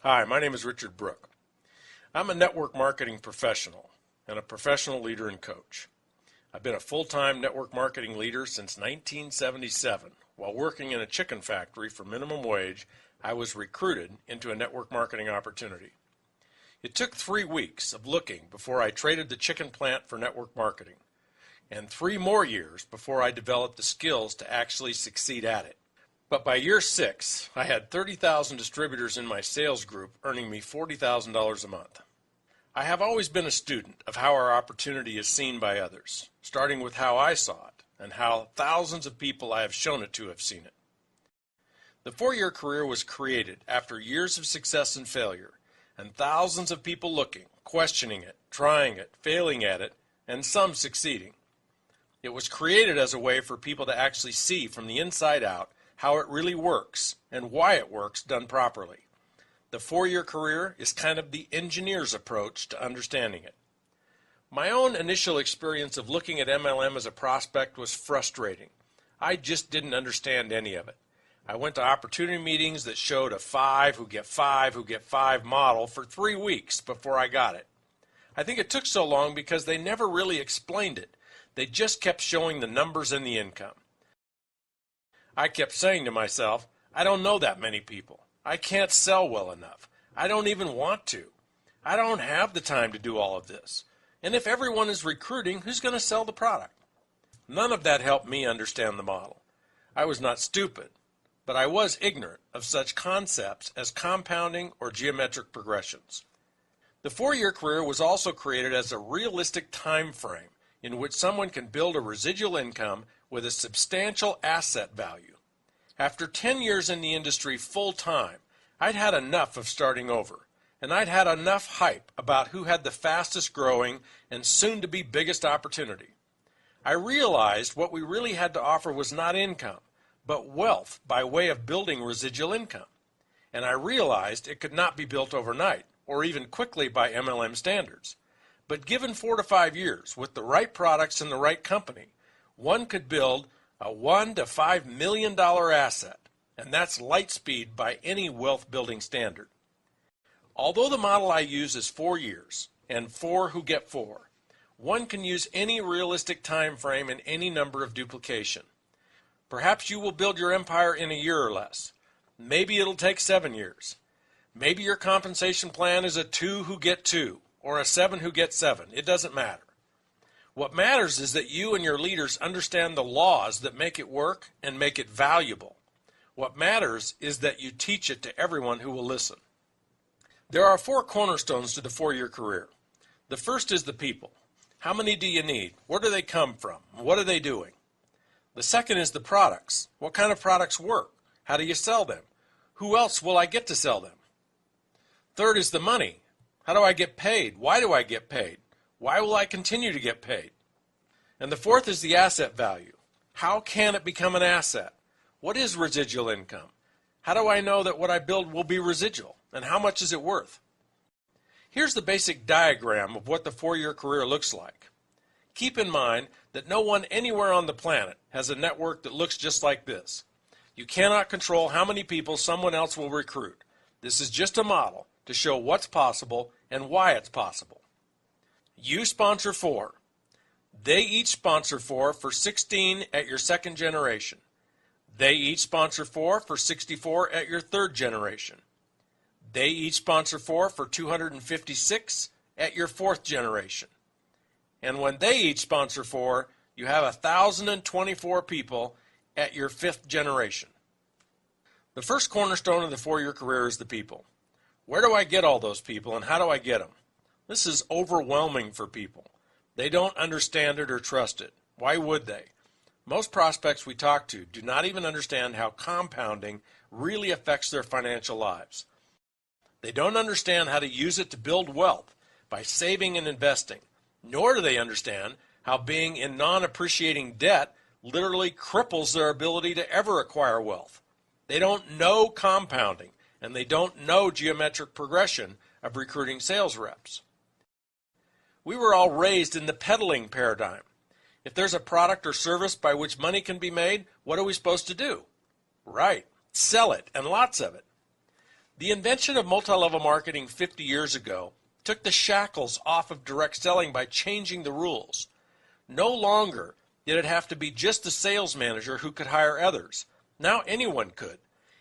Hi, my name is Richard Brooke. I'm a network marketing professional and a professional leader and coach. I've been a full-time network marketing leader since 1977. While working in a chicken factory for minimum wage, I was recruited into a network marketing opportunity. It took 3 weeks of looking before I traded the chicken plant for network marketing, and 3 more years before I developed the skills to actually succeed at it. But by year 6, I had 30,000 distributors in my sales group earning me $40,000 a month. I have always been a student of how our opportunity is seen by others, starting with how I saw it and how thousands of people I have shown it to have seen it. The 4-year career was created after years of success and failure, and thousands of people looking, questioning it, trying it, failing at it, and some succeeding. It was created as a way for people to actually see from the inside out how it really works and why it works done properly. The 4-year career is kind of the engineer's approach to understanding it. My own initial experience of looking at MLM as a prospect was frustrating. I just didn't understand any of it. I went to opportunity meetings that showed a 5 who get 5 model for 3 weeks before I got it. I think it took so long because they never really explained it. They just kept showing the numbers and the income. I kept saying to myself, I don't know that many people. I can't sell well enough. I don't even want to. I don't have the time to do all of this. And if everyone is recruiting, who's going to sell the product? None of that helped me understand the model. I was not stupid, but I was ignorant of such concepts as compounding or geometric progressions. The 4-year career was also created as a realistic time frame in which someone can build a residual income with a substantial asset value. After 10 years in the industry full-time, I'd had enough of starting over, and I'd had enough hype about who had the fastest growing and soon-to-be biggest opportunity. I realized what we really had to offer was not income, but wealth by way of building residual income. And I realized it could not be built overnight, or even quickly by MLM standards. But given 4 to 5 years, with the right products and the right company, one could build a $1 to $5 million asset, and that's light speed by any wealth building standard. Although the model I use is 4 years, and 4 who get 4, one can use any realistic time frame and any number of duplication. Perhaps you will build your empire in a year or less. Maybe it'll take 7 years. Maybe your compensation plan is a 2 who get 2, or a 7 who get 7. It doesn't matter. What matters is that you and your leaders understand the laws that make it work and make it valuable. What matters is that you teach it to everyone who will listen. There are 4 cornerstones to the 4-year career. The first is the people. How many do you need? Where do they come from? What are they doing? The second is the products. What kind of products work? How do you sell them? Who else will I get to sell them? Third is the money. How do I get paid? Why do I get paid? Why will I continue to get paid? And the fourth is the asset value. How can it become an asset? What is residual income? How do I know that what I build will be residual? And how much is it worth? Here's the basic diagram of what the 4-year career looks like. Keep in mind that no one anywhere on the planet has a network that looks just like this. You cannot control how many people someone else will recruit. This is just a model to show what's possible and why it's possible. You sponsor 4. They each sponsor 4 for 16 at your 2nd generation. They each sponsor 4 for 64 at your 3rd generation. They each sponsor 4 for 256 at your 4th generation. And when they each sponsor 4, you have 1,024 people at your 5th generation. The first cornerstone of the 4-year career is the people. Where do I get all those people, and how do I get them? This is overwhelming for people. They don't understand it or trust it. Why would they? Most prospects we talk to do not even understand how compounding really affects their financial lives. They don't understand how to use it to build wealth by saving and investing, nor do they understand how being in non-appreciating debt literally cripples their ability to ever acquire wealth. They don't know compounding, and they don't know geometric progression of recruiting sales reps. We were all raised in the peddling paradigm. If there's a product or service by which money can be made, what are we supposed to do? Right, sell it, and lots of it. The invention of multi-level marketing 50 years ago took the shackles off of direct selling by changing the rules. No longer did it have to be just the sales manager who could hire others. Now anyone could,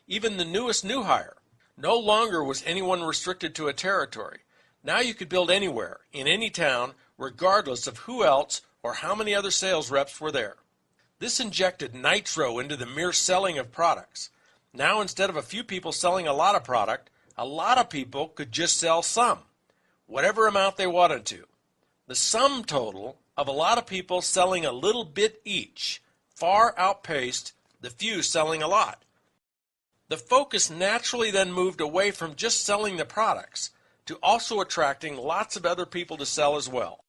even the newest new hire. No longer was anyone restricted to a territory. Now you could build anywhere, in any town, regardless of who else or how many other sales reps were there. This injected nitro into the mere selling of products. Now instead of a few people selling a lot of product, a lot of people could just sell some, whatever amount they wanted to. The sum total of a lot of people selling a little bit each far outpaced the few selling a lot. The focus naturally then moved away from just selling the products to also attracting lots of other people to sell as well.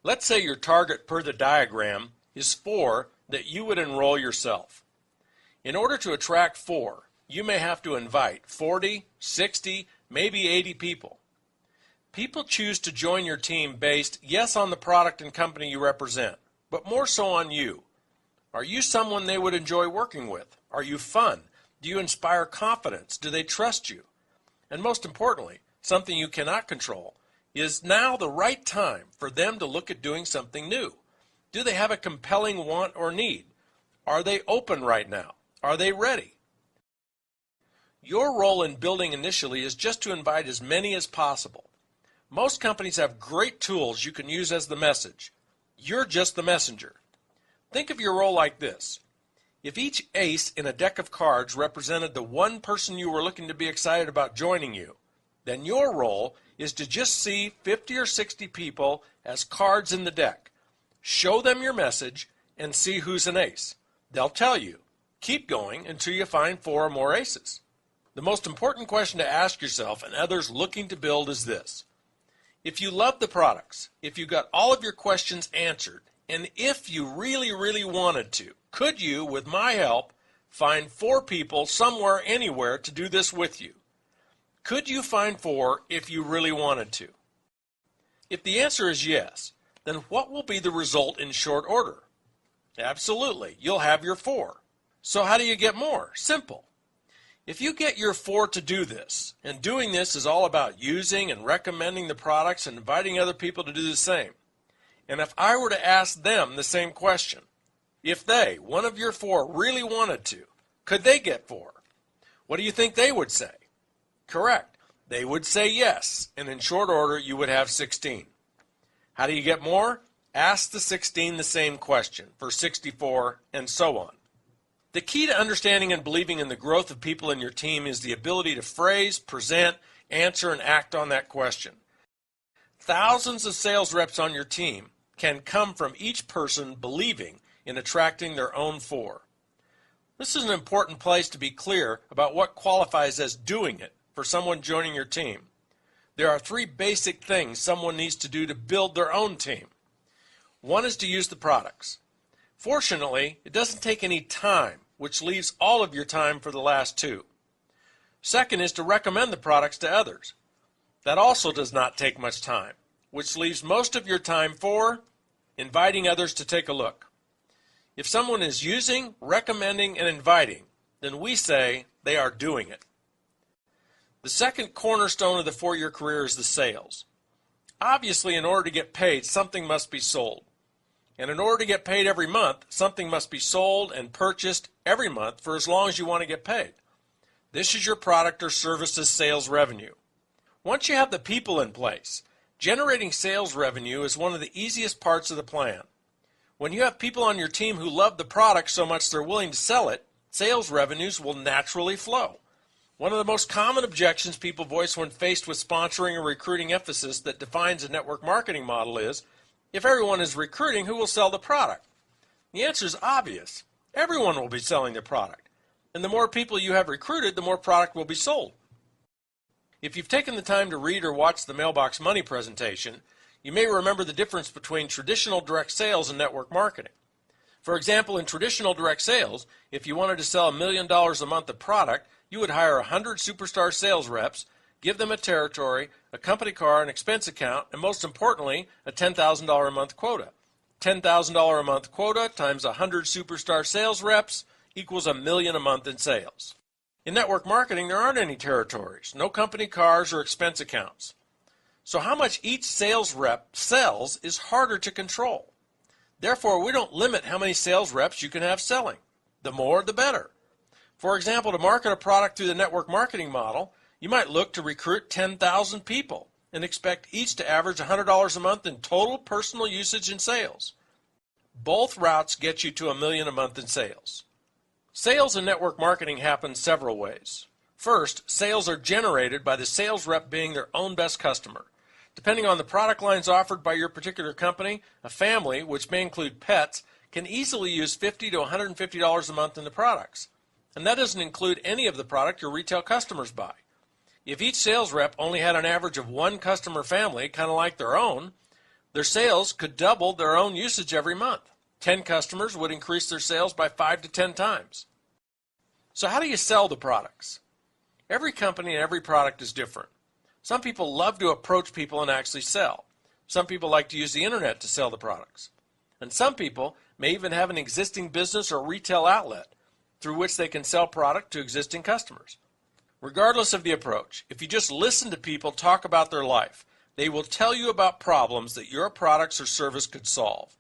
Let's say your target per the diagram is 4 that you would enroll yourself. In order to attract 4, you may have to invite 40, 60, maybe 80 people. People choose to join your team based, yes, on the product and company you represent, but more so on you. Are you someone they would enjoy working with? Are you fun? Do you inspire confidence? Do they trust you? And most importantly, something you cannot control, is now the right time for them to look at doing something new? Do they have a compelling want or need? Are they open right now? Are they ready? Your role in building initially is just to invite as many as possible. Most companies have great tools you can use as the message. You're just the messenger. Think of your role like this. If each ace in a deck of cards represented the one person you were looking to be excited about joining you, then your role is to just see 50 or 60 people as cards in the deck. Show them your message and see who's an ace. They'll tell you. Keep going until you find 4 or more aces. The most important question to ask yourself and others looking to build is this. If you love the products, if you got all of your questions answered, and if you really, really wanted to, could you, with my help, find 4 people somewhere, anywhere to do this with you? Could you find 4 if you really wanted to? If the answer is yes, then what will be the result in short order? Absolutely, you'll have your 4. So how do you get more? Simple. If you get your 4 to do this, and doing this is all about using and recommending the products and inviting other people to do the same, and if I were to ask them the same question, if they, one of your 4, really wanted to, could they get 4? What do you think they would say? Correct. They would say yes, and in short order you would have 16. How do you get more? Ask the 16 the same question for 64, and so on. The key to understanding and believing in the growth of people in your team is the ability to phrase, present, answer, and act on that question. Thousands of sales reps on your team can come from each person believing in attracting their own 4. This is an important place to be clear about what qualifies as doing it for someone joining your team. There are 3 basic things someone needs to do to build their own team. One is to use the products. Fortunately, it doesn't take any time, which leaves all of your time for the last 2. Second is to recommend the products to others. That also does not take much time, which leaves most of your time for inviting others to take a look. If someone is using, recommending, and inviting, then we say they are doing it. The second cornerstone of the 4-year career is the sales. Obviously, in order to get paid, something must be sold. And in order to get paid every month, something must be sold and purchased every month for as long as you want to get paid. This is your product or services sales revenue. Once you have the people in place, generating sales revenue is one of the easiest parts of the plan. When you have people on your team who love the product so much they're willing to sell it, sales revenues will naturally flow. One of the most common objections people voice when faced with sponsoring or recruiting emphasis that defines a network marketing model is, if everyone is recruiting, who will sell the product? The answer is obvious. Everyone will be selling the product. And the more people you have recruited, the more product will be sold. If you've taken the time to read or watch the Mailbox Money presentation, you may remember the difference between traditional direct sales and network marketing. For example, in traditional direct sales, if you wanted to sell $1 million a month of product, you would hire 100 superstar sales reps, give them a territory, a company car, an expense account, and most importantly, a $10,000 a month quota. $10,000 a month quota times 100 superstar sales reps equals $1 million a month in sales. In network marketing, there aren't any territories, no company cars or expense accounts. So how much each sales rep sells is harder to control. Therefore, we don't limit how many sales reps you can have selling. The more, the better. For example, to market a product through the network marketing model, you might look to recruit 10,000 people and expect each to average $100 a month in total personal usage and sales. Both routes get you to $1 million a month in sales. Sales in network marketing happen several ways. First, sales are generated by the sales rep being their own best customer. Depending on the product lines offered by your particular company, a family, which may include pets, can easily use $50 to $150 a month in the products. And that doesn't include any of the product your retail customers buy. If each sales rep only had an average of one customer family, kind of like their own, their sales could double their own usage every month. 10 customers would increase their sales by 5 to 10 times. So how do you sell the products? Every company and every product is different. Some people love to approach people and actually sell. Some people like to use the internet to sell the products. And some people may even have an existing business or retail outlet through which they can sell product to existing customers. Regardless of the approach, if you just listen to people talk about their life, they will tell you about problems that your products or service could solve.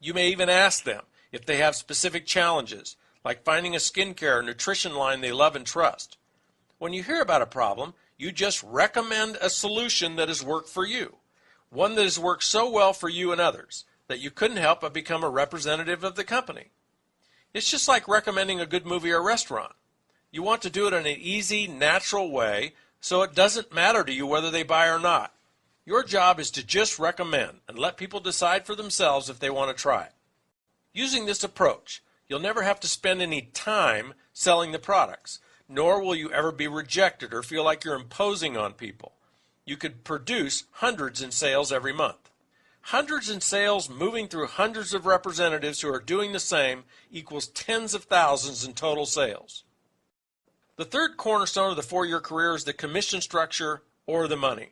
You may even ask them if they have specific challenges, like finding a skincare or nutrition line they love and trust. When you hear about a problem, you just recommend a solution that has worked for you, one that has worked so well for you and others that you couldn't help but become a representative of the company. It's just like recommending a good movie or restaurant. You want to do it in an easy, natural way so it doesn't matter to you whether they buy or not. Your job is to just recommend and let people decide for themselves if they want to try it. Using this approach, you'll never have to spend any time selling the products, nor will you ever be rejected or feel like you're imposing on people. You could produce hundreds in sales every month. Hundreds in sales moving through hundreds of representatives who are doing the same equals tens of thousands in total sales. The third cornerstone of the 4-year career is the commission structure or the money.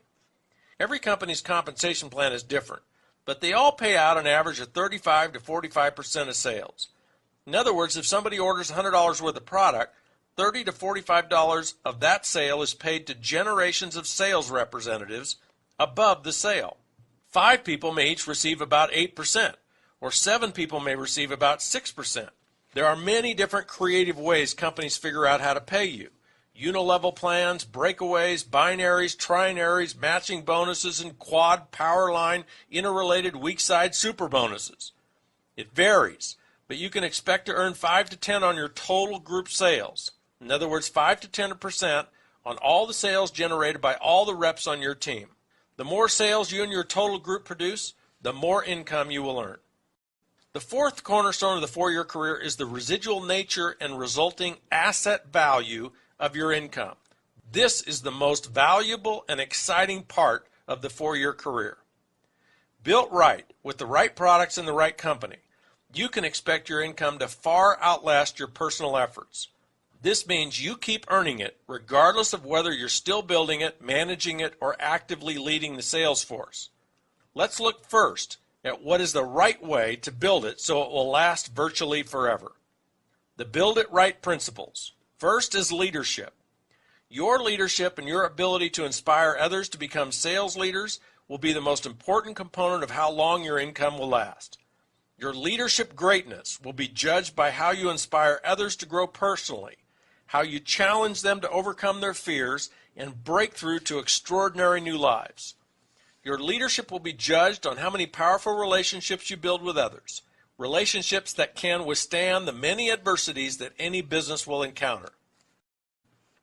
Every company's compensation plan is different, but they all pay out an average of 35 to 45% of sales. In other words, if somebody orders $100 worth of product, $30 to $45 of that sale is paid to generations of sales representatives above the sale. 5 people may each receive about 8%, or 7 people may receive about 6%. There are many different creative ways companies figure out how to pay you. Unilevel plans, breakaways, binaries, trinaries, matching bonuses, and quad, power line, interrelated weak side super bonuses. It varies, but you can expect to earn 5 to 10 on your total group sales. In other words, 5 to 10% on all the sales generated by all the reps on your team. The more sales you and your total group produce, the more income you will earn. The fourth cornerstone of the 4-year career is the residual nature and resulting asset value of your income. This is the most valuable and exciting part of the 4-year career. Built right, with the right products and the right company, you can expect your income to far outlast your personal efforts. This means you keep earning it regardless of whether you're still building it, managing it, or actively leading the sales force. Let's look first at what is the right way to build it so it will last virtually forever. The build it right principles. First is leadership. Your leadership and your ability to inspire others to become sales leaders will be the most important component of how long your income will last. Your leadership greatness will be judged by how you inspire others to grow personally, how you challenge them to overcome their fears and break through to extraordinary new lives. Your leadership will be judged on how many powerful relationships you build with others, relationships that can withstand the many adversities that any business will encounter.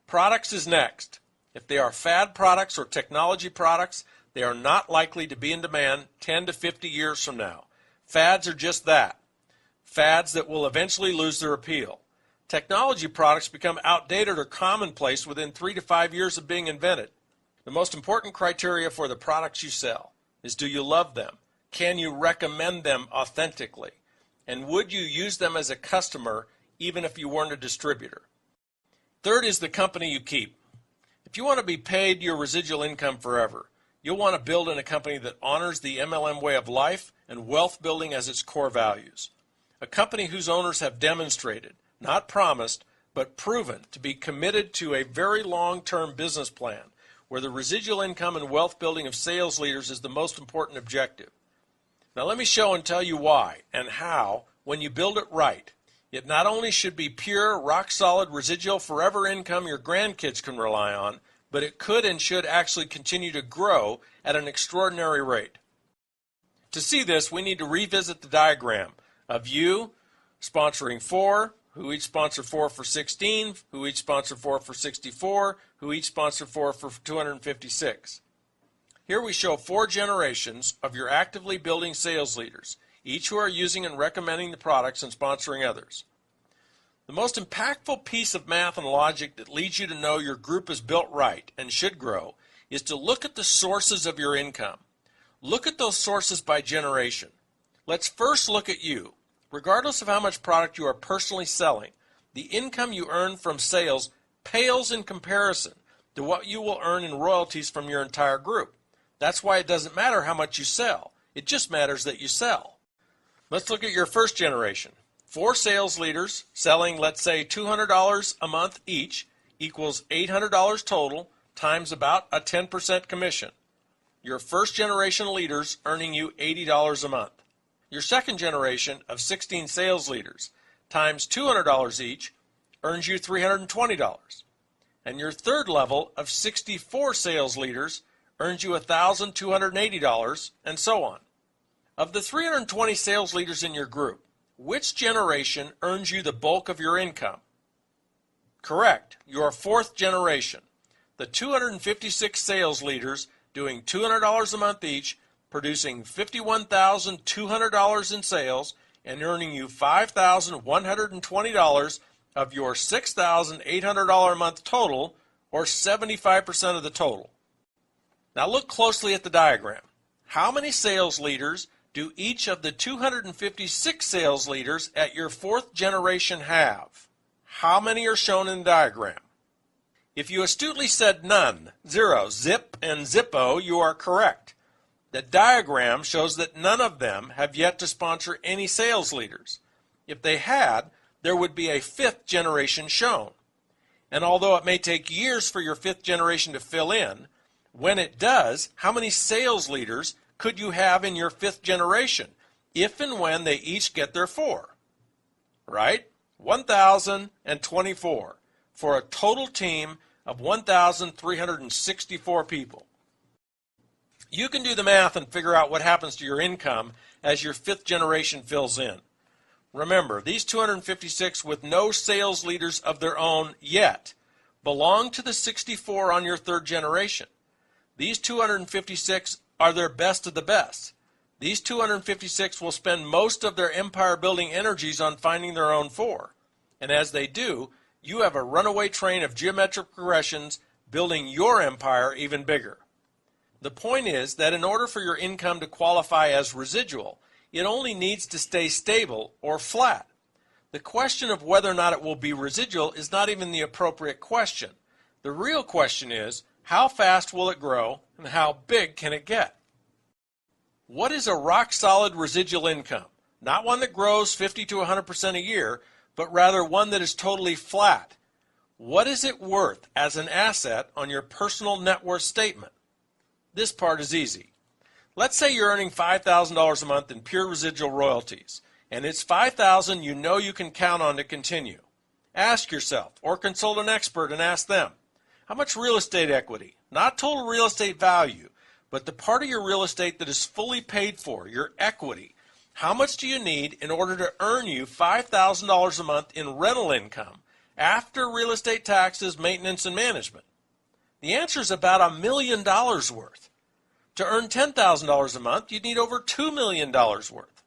Products is next. If they are fad products or technology products, they are not likely to be in demand 10 to 50 years from now. Fads are just that. Fads that will eventually lose their appeal. Technology products become outdated or commonplace within 3 to 5 years of being invented. The most important criteria for the products you sell is, do you love them? Can you recommend them authentically? And would you use them as a customer even if you weren't a distributor? Third is the company you keep. If you want to be paid your residual income forever, you'll want to build in a company that honors the MLM way of life and wealth building as its core values. A company whose owners have demonstrated, not promised, but proven to be committed to a very long-term business plan where the residual income and wealth building of sales leaders is the most important objective. Now let me show and tell you why and how, when you build it right, it not only should be pure, rock-solid, residual, forever income your grandkids can rely on, but it could and should actually continue to grow at an extraordinary rate. To see this, we need to revisit the diagram of you sponsoring 4, who each sponsor 4 for 16, who each sponsor 4 for 64, who each sponsor 4 for 256. Here we show 4 generations of your actively building sales leaders, each who are using and recommending the products and sponsoring others. The most impactful piece of math and logic that leads you to know your group is built right and should grow is to look at the sources of your income. Look at those sources by generation. Let's first look at you. Regardless of how much product you are personally selling, the income you earn from sales pales in comparison to what you will earn in royalties from your entire group. That's why it doesn't matter how much you sell. It just matters that you sell. Let's look at your first generation. 4 sales leaders selling, let's say, $200 a month each equals $800 total times about a 10% commission. Your first generation leaders earning you $80 a month. Your second generation of 16 sales leaders times $200 each earns you $320. And your third level of 64 sales leaders earns you $1,280, and so on. Of the 320 sales leaders in your group, which generation earns you the bulk of your income? Correct, your fourth generation. The 256 sales leaders doing $200 a month each, producing $51,200 in sales and earning you $5,120 of your $6,800 a month total, or 75% of the total. Now look closely at the diagram. How many sales leaders do each of the 256 sales leaders at your fourth generation have? How many are shown in the diagram? If you astutely said none, 0, zip, and zippo, you are correct. The diagram shows that none of them have yet to sponsor any sales leaders. If they had, there would be a 5th generation shown. And although it may take years for your 5th generation to fill in, when it does, how many sales leaders could you have in your 5th generation, if and when they each get their 4? Right? 1,024, for a total team of 1,364 people. You can do the math and figure out what happens to your income as your 5th generation fills in. Remember, these 256 with no sales leaders of their own yet belong to the 64 on your 3rd generation. These 256 are their best of the best. These 256 will spend most of their empire-building energies on finding their own 4. And as they do, you have a runaway train of geometric progressions building your empire even bigger. The point is that in order for your income to qualify as residual, it only needs to stay stable or flat. The question of whether or not it will be residual is not even the appropriate question. The real question is, how fast will it grow and how big can it get? What is a rock-solid residual income? Not one that grows 50 to 100% a year, but rather one that is totally flat. What is it worth as an asset on your personal net worth statement? This part is easy. Let's say you're earning $5,000 a month in pure residual royalties, and it's $5,000 you know you can count on to continue. Ask yourself, or consult an expert and ask them, how much real estate equity, not total real estate value, but the part of your real estate that is fully paid for, your equity, how much do you need in order to earn you $5,000 a month in rental income after real estate taxes, maintenance, and management? The answer is about $1 million worth. To earn $10,000 a month, you'd need over $2 million worth.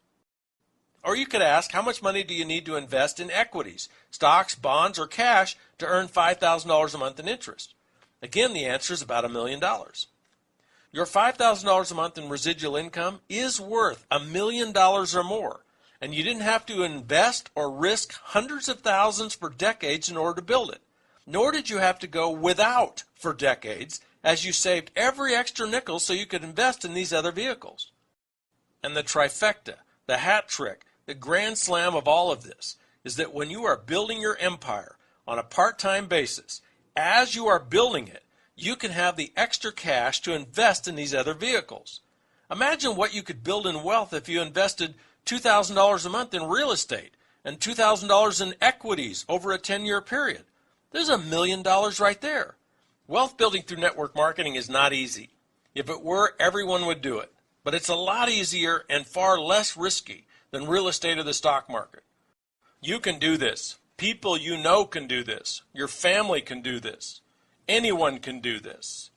Or you could ask, how much money do you need to invest in equities, stocks, bonds, or cash to earn $5,000 a month in interest? Again, the answer is about $1 million. Your $5,000 a month in residual income is worth $1 million or more, and you didn't have to invest or risk hundreds of thousands for decades in order to build it. Nor did you have to go without for decades, as you saved every extra nickel so you could invest in these other vehicles. And the trifecta, the hat trick, the grand slam of all of this is that when you are building your empire, on a part-time basis. As you are building it, you can have the extra cash to invest in these other vehicles. Imagine what you could build in wealth if you invested $2,000 a month in real estate and $2,000 in equities over a 10-year period. There's $1 million right there. Wealth building through network marketing is not easy. If it were, everyone would do it. But it's a lot easier and far less risky than real estate or the stock market. You can do this. People you know can do this. Your family can do this. Anyone can do this.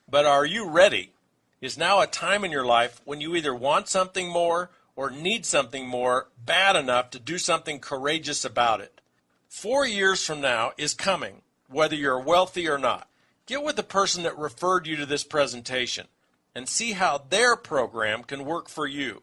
But are you ready? Is now a time in your life when you either want something more or need something more bad enough to do something courageous about it. 4 years from now is coming, whether you're wealthy or not. Get with the person that referred you to this presentation and see how their program can work for you.